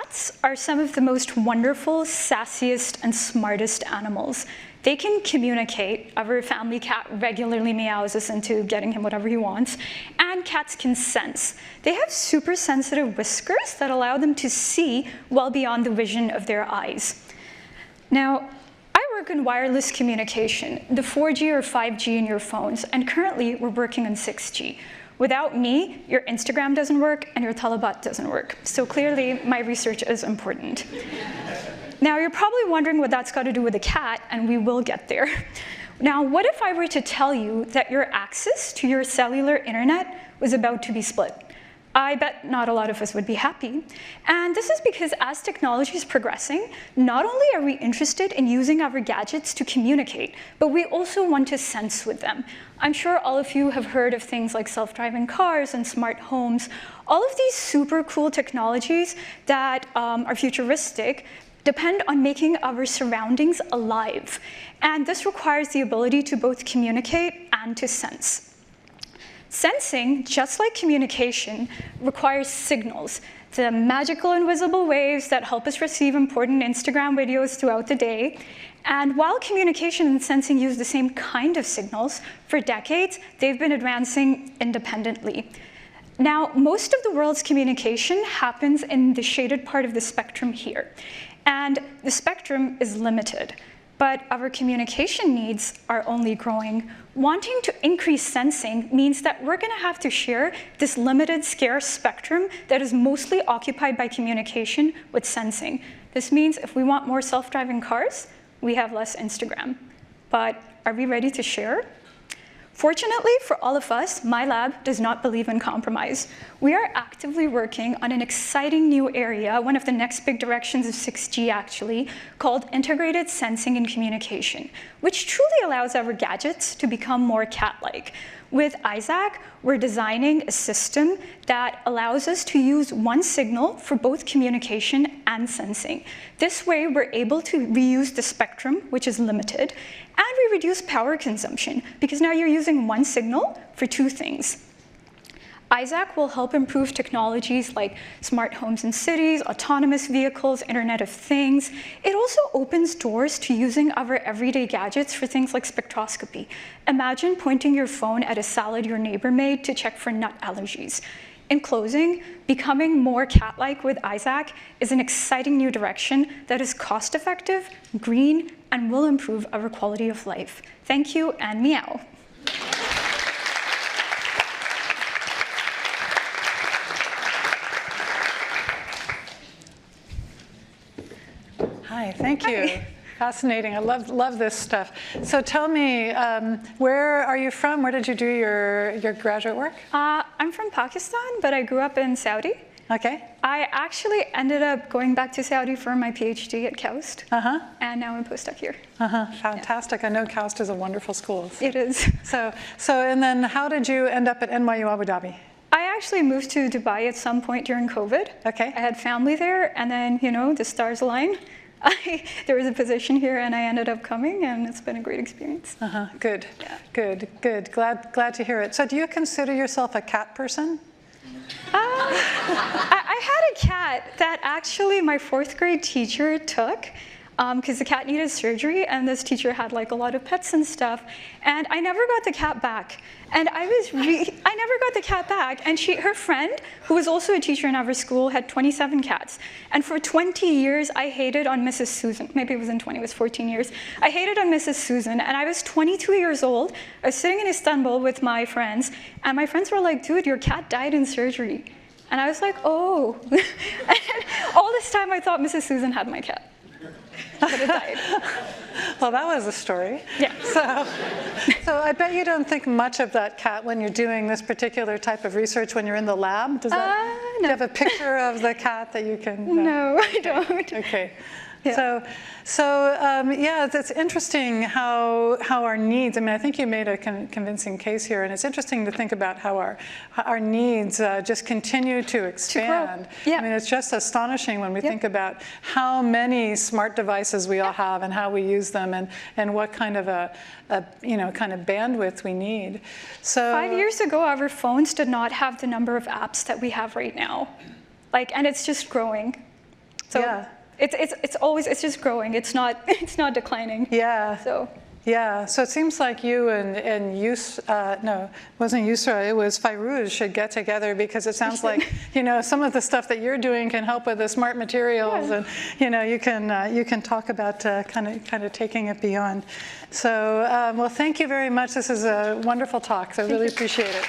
Cats are some of the most wonderful, sassiest, and smartest animals. They can communicate. Our family cat regularly meows us into getting him whatever he wants. And cats can sense. They have super sensitive whiskers that allow them to see well beyond the vision of their eyes. Now, I work in wireless communication, the 4G or 5G in your phones, and currently we're working on 6G. Without me, your Instagram doesn't work and your Talabat doesn't work. So clearly, my research is important. Now, you're probably wondering what that's got to do with a cat, and we will get there. Now, what if I were to tell you that your access to your cellular internet was about to be split? I bet not a lot of us would be happy. And this is because as technology is progressing, not only are we interested in using our gadgets to communicate, but we also want to sense with them. I'm sure all of you have heard of things like self-driving cars and smart homes. All of these super cool technologies that are futuristic depend on making our surroundings alive. And this requires the ability to both communicate and to sense. Sensing, just like communication, requires signals, the magical invisible waves that help us receive important Instagram videos throughout the day. And while communication and sensing use the same kind of signals, for decades, they've been advancing independently. Now, most of the world's communication happens in the shaded part of the spectrum here. And the spectrum is limited. But our communication needs are only growing. Wanting to increase sensing means that we're going to have to share this limited, scarce spectrum that is mostly occupied by communication with sensing. This means if we want more self-driving cars, we have less Instagram. But are we ready to share? Fortunately for all of us, my lab does not believe in compromise. We are actively working on an exciting new area, one of the next big directions of 6G actually, called integrated sensing and communication, which truly allows our gadgets to become more cat-like. With Isaac, we're designing a system that allows us to use one signal for both communication and sensing. This way, we're able to reuse the spectrum, which is limited, and we reduce power consumption, because now you're using one signal for two things. Isaac will help improve technologies like smart homes in cities, autonomous vehicles, Internet of Things. It also opens doors to using our everyday gadgets for things like spectroscopy. Imagine pointing your phone at a salad your neighbor made to check for nut allergies. In closing, becoming more cat-like with Isaac is an exciting new direction that is cost-effective, green, and will improve our quality of life. Thank you, and meow. Hi, thank you. Hi. Fascinating. I love this stuff. So tell me, where are you from? Where did you do your graduate work? I'm from Pakistan, but I grew up in Saudi. Okay. I actually ended up going back to Saudi for my PhD at KAUST, and now I'm a postdoc here. Fantastic. Yeah. I know KAUST is a wonderful school. It is. So, and then how did you end up at NYU Abu Dhabi? I actually moved to Dubai at some point during COVID. Okay. I had family there, and then, you know, the stars aligned. There was a position here, and I ended up coming, and it's been a great experience. Good. Yeah. Good. Glad to hear it. So do you consider yourself a cat person? I had a cat that actually my 4th grade teacher took because the cat needed surgery, and this teacher had like a lot of pets and stuff, and I never got the cat back. And I never got the cat back, and her friend, who was also a teacher in our school, had 27 cats. And for 20 years, I hated on Mrs. Susan. Maybe it wasn't 20, it was 14 years. I hated on Mrs. Susan, and I was 22 years old. I was sitting in Istanbul with my friends, and my friends were like, dude, your cat died in surgery. And I was like, oh. And all this time, I thought Mrs. Susan had my cat. But it died. Well, that was a story. Yeah. So I bet you don't think much of that cat when you're doing this particular type of research when you're in the lab. Does that? No. Do you have a picture of the cat that you can? No, I don't. Okay. Yeah. Yeah, it's interesting how our needs, I mean, I think you made a convincing case here, and it's interesting to think about how our needs just continue to expand. I mean, it's just astonishing when we think about how many smart devices we all have and how we use them, and what kind of kind of bandwidth we need. So 5 years ago, our phones did not have the number of apps that we have right now. And it's just growing. So Yeah. it's just growing. It's not declining. Yeah. So. Yeah, so it seems like you and no, it wasn't Yusra, it was Fayrouz should get together, because it sounds like, some of the stuff that you're doing can help with the smart materials, and you can talk about kind of taking it beyond. So, well, thank you very much. This is a wonderful talk, so I really appreciate it.